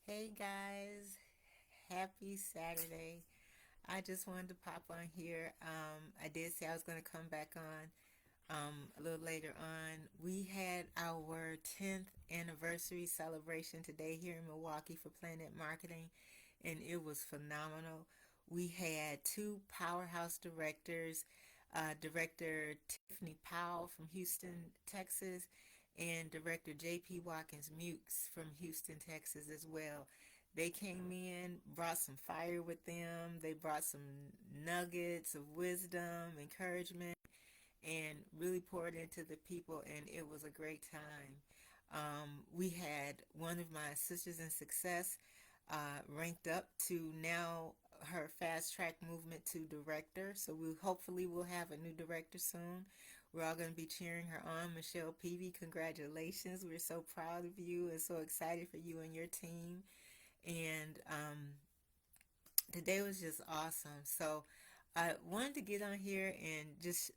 Hey guys, happy Saturday. I just wanted to pop on here. I did say I was going to come back on a little later on. We had our 10th anniversary celebration today here in Milwaukee for PlanNet Marketing, and it was phenomenal. We had two powerhouse directors, Director Tiffany Powell from Houston, Texas, and Director J.P. Watkins Mukes from Houston, Texas as well. They came in, brought some fire with them. They brought some nuggets of wisdom, encouragement, and really poured into the people, and it was a great time. We had one of my sisters in success ranked up to now her fast track movement to director. So we hopefully will have a new director soon. We're all going to be cheering her on. Michelle Peavy, congratulations. We're so proud of you and so excited for you and your team. And today was just awesome. So I wanted to get on here and just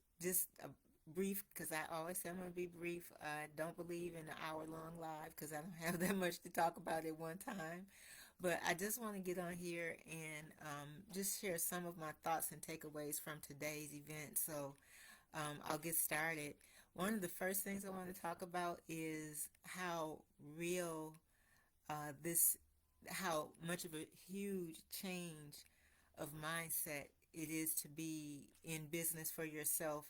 a brief, because I always say I'm going to be brief. I don't believe in an hour long live because I don't have that much to talk about at one time. But I just want to get on here and just share some of my thoughts and takeaways from today's event. So I'll get started. One of the first things I want to talk about is how real this, how much of a huge change of mindset it is to be in business for yourself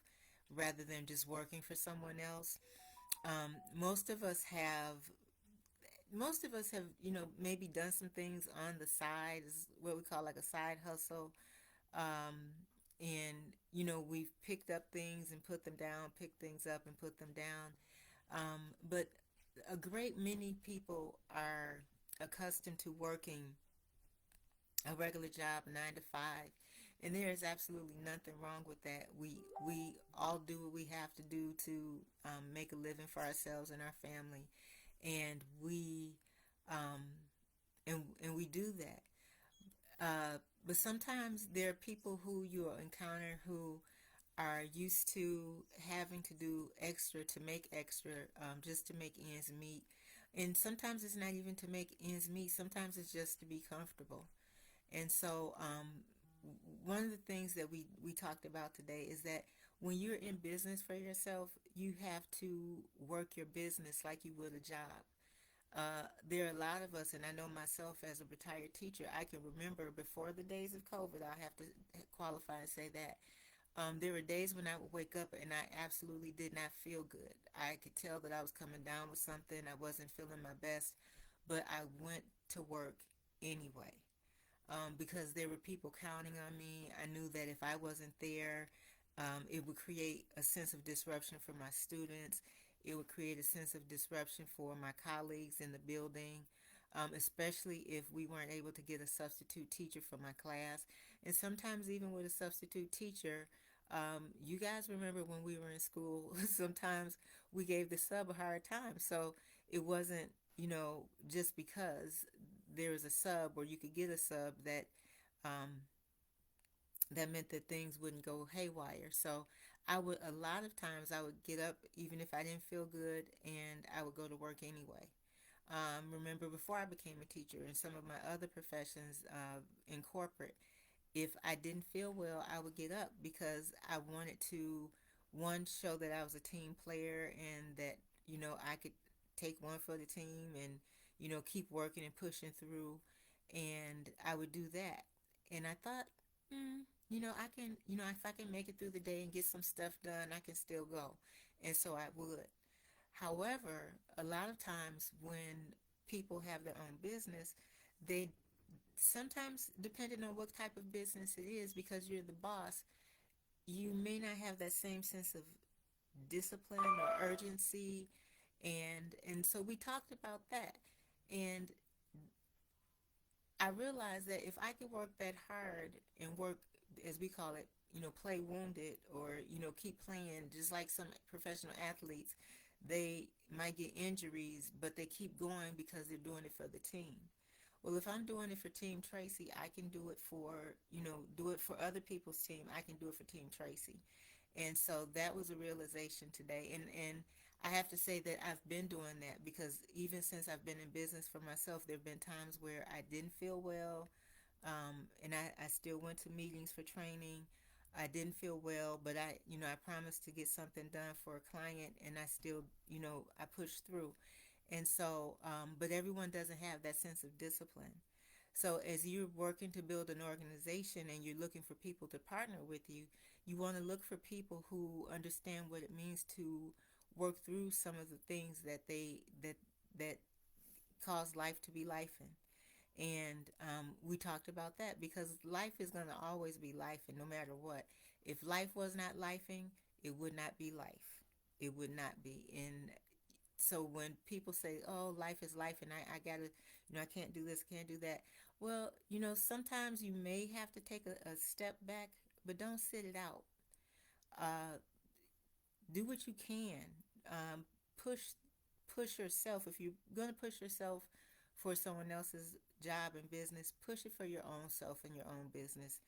rather than just working for someone else. Um, most of us have most of us have, maybe done some things on the side, is what we call like a side hustle. And, we've picked up things and put them down, picked things up and put them down. But a great many people are accustomed to working a regular job, 9 to 5, and there is absolutely nothing wrong with that. We all do what we have to do to make a living for ourselves and our family, and um, and we do that. But sometimes there are people who you'll encounter who are used to having to do extra to make extra, just to make ends meet. And sometimes it's not even to make ends meet. Sometimes it's just to be comfortable. And so, one of the things that we talked about today is that when you're in business for yourself, you have to work your business like you would a job. There are a lot of us, and I know myself as a retired teacher, I can remember before the days of COVID, I have to qualify and say that. There were days when I would wake up and I absolutely did not feel good. I could tell that I was coming down with something. I wasn't feeling my best, but I went to work anyway, because there were people counting on me. I knew that if I wasn't there, it would create a sense of disruption for my students. It would create a sense of disruption for my colleagues in the building, especially if we weren't able to get a substitute teacher for my class. And sometimes, even with a substitute teacher, you guys remember when we were in school, sometimes we gave the sub a hard time. So it wasn't, just because there was a sub or you could get a sub um, that meant that things wouldn't go haywire. So a lot of times I would get up even if I didn't feel good, and I would go to work anyway. Remember, before I became a teacher and some of my other professions in corporate, if I didn't feel well, I would get up because I wanted to, one, show that I was a team player and that, I could take one for the team and, keep working and pushing through. And I would do that. And I thought, I can, if I can make it through the day and get some stuff done, I can still go. And so I would. However, a lot of times when people have their own business, they sometimes, depending on what type of business it is, because you're the boss, you may not have that same sense of discipline or urgency. And so we talked about that. And I realized that if I could work that hard and work, as we call it, play wounded, or, keep playing, just like some professional athletes, they might get injuries, but they keep going because they're doing it for the team. Well, if I'm doing it for Team Tracy, I can do it for, do it for other people's team. I can do it for Team Tracy. And so that was a realization today. And I have to say that I've been doing that because even since I've been in business for myself, there have been times where I didn't feel well, and I still went to meetings for training. I didn't feel well, but I promised to get something done for a client, and I still, I pushed through. And so, but everyone doesn't have that sense of discipline. So as you're working to build an organization and you're looking for people to partner with you, you want to look for people who understand what it means to work through some of the things that cause life to be life in. And we talked about that because life is going to always be life, and no matter what. If life was not lifing, it would not be life. It would not be. And so when people say, "Oh, life is life," and I gotta, I can't do this, can't do that. Well, sometimes you may have to take a step back, but don't sit it out. Uh, do what you can. Um, push push yourself. If you're gonna push yourself for someone else's job and business, push it for your own self and your own business,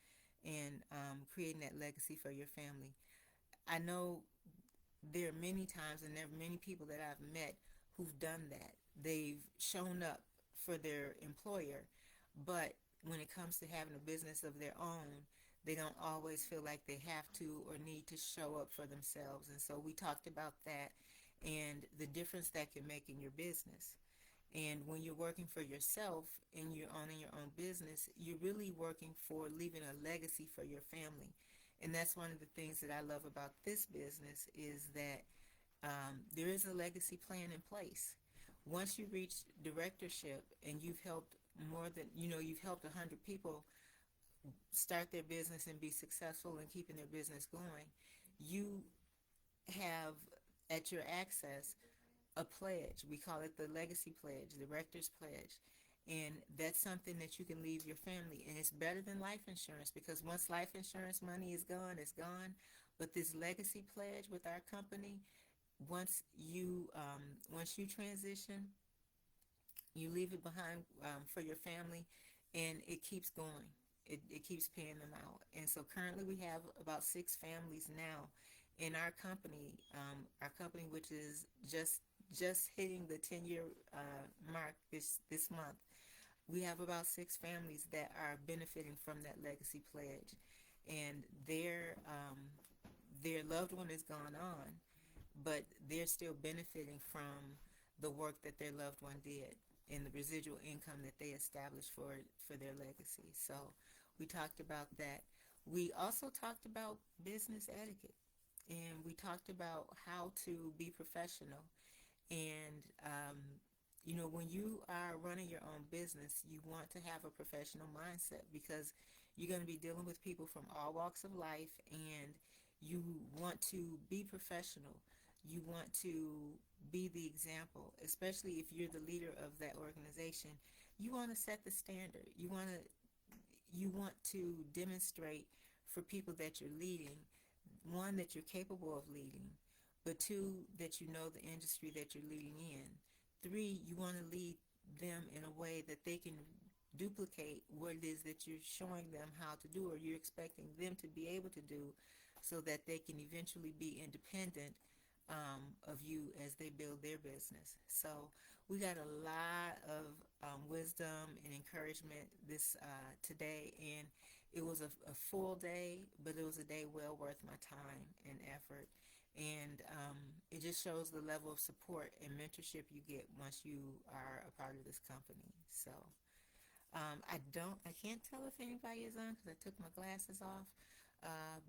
and creating that legacy for your family. I know there are many times and there are many people that I've met who've done that. They've shown up for their employer, but when it comes to having a business of their own, they don't always feel like they have to or need to show up for themselves. And so we talked about that and the difference that can make in your business. And when you're working for yourself and you're owning your own business, you're really working for leaving a legacy for your family. And that's one of the things that I love about this business is that there is a legacy plan in place. Once you reach directorship and you've helped more than, you've helped 100 people start their business and be successful in keeping their business going, you have at your access a pledge. We call it the legacy pledge, the rector's pledge. And that's something that you can leave your family. And it's better than life insurance because once life insurance money is gone, it's gone. But this legacy pledge with our company, once you transition, you leave it behind for your family, and it keeps going. It keeps paying them out. And so currently we have about 6 families now in our company, which is just hitting the 10-year mark this month. We have about 6 families that are benefiting from that legacy pledge, and their loved one is gone on, but they're still benefiting from the work that their loved one did and the residual income that they established for their legacy. So we talked about that. We also talked about business etiquette, and we talked about how to be professional. And when you are running your own business, you want to have a professional mindset because you're going to be dealing with people from all walks of life, and you want to be professional. You want to be the example, especially if you're the leader of that organization. You want to set the standard. You want to demonstrate for people that you're leading, one, that you're capable of leading, but two, that you know the industry that you're leading in. Three, you want to lead them in a way that they can duplicate what it is that you're showing them how to do or you're expecting them to be able to do so that they can eventually be independent of you as they build their business. So we got a lot of wisdom and encouragement this today, and it was a full day, but it was a day well worth my time and effort. And it just shows the level of support and mentorship you get once you are a part of this company. So I can't tell if anybody is on because I took my glasses off.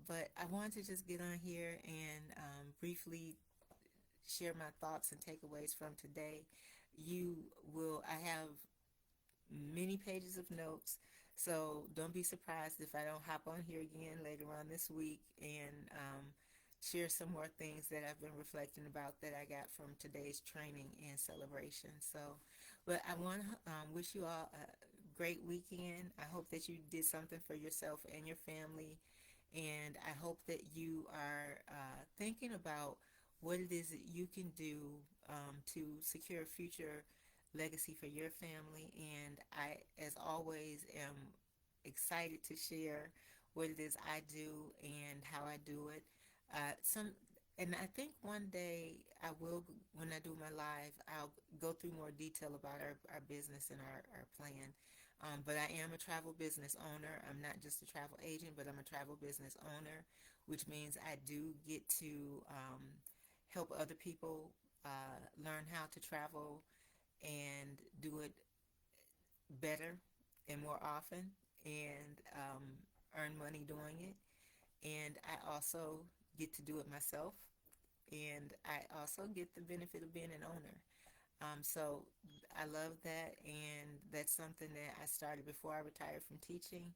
But I wanted to just get on here and briefly share my thoughts and takeaways from today. I have many pages of notes, so don't be surprised if I don't hop on here again later on this week and share some more things that I've been reflecting about that I got from today's training and celebration. So, but I want to wish you all a great weekend. I hope that you did something for yourself and your family, and I hope that you are thinking about what it is that you can do to secure a future legacy for your family. And I, as always, am excited to share what it is I do and how I do it. Some And I think one day I will, when I do my live, I'll go through more detail about our business and our plan. But I am a travel business owner. I'm not just a travel agent, but I'm a travel business owner, which means I do get to help other people learn how to travel and do it better and more often, and earn money doing it. And I also get to do it myself, and I also get the benefit of being an owner. So I love that, and that's something that I started before I retired from teaching,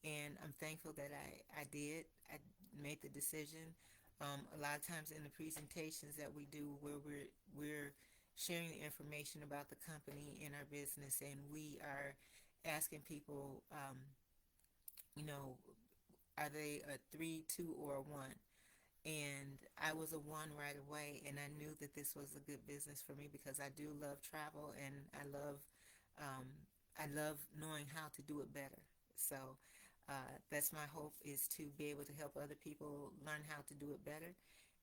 and I'm thankful that I did. I made the decision. A lot of times in the presentations that we do, where we're sharing the information about the company and our business, and we are asking people, you know, are they a three, two, or a one? And I was a one right away, and I knew that this was a good business for me because I do love travel, and um, I love knowing how to do it better. So that's my hope, is to be able to help other people learn how to do it better,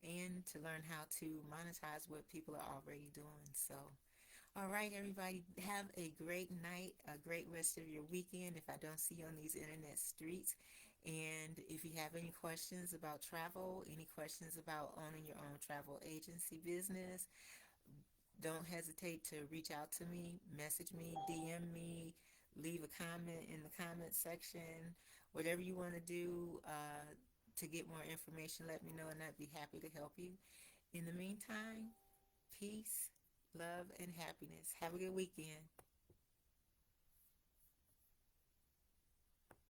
and to learn how to monetize what people are already doing. So all right, everybody, have a great night, a great rest of your weekend if I don't see you on these internet streets. And if you have any questions about travel, any questions about owning your own travel agency business, don't hesitate to reach out to me, message me, DM me, leave a comment in the comment section. Whatever you want to do to get more information, let me know, and I'd be happy to help you. In the meantime, peace, love, and happiness. Have a good weekend.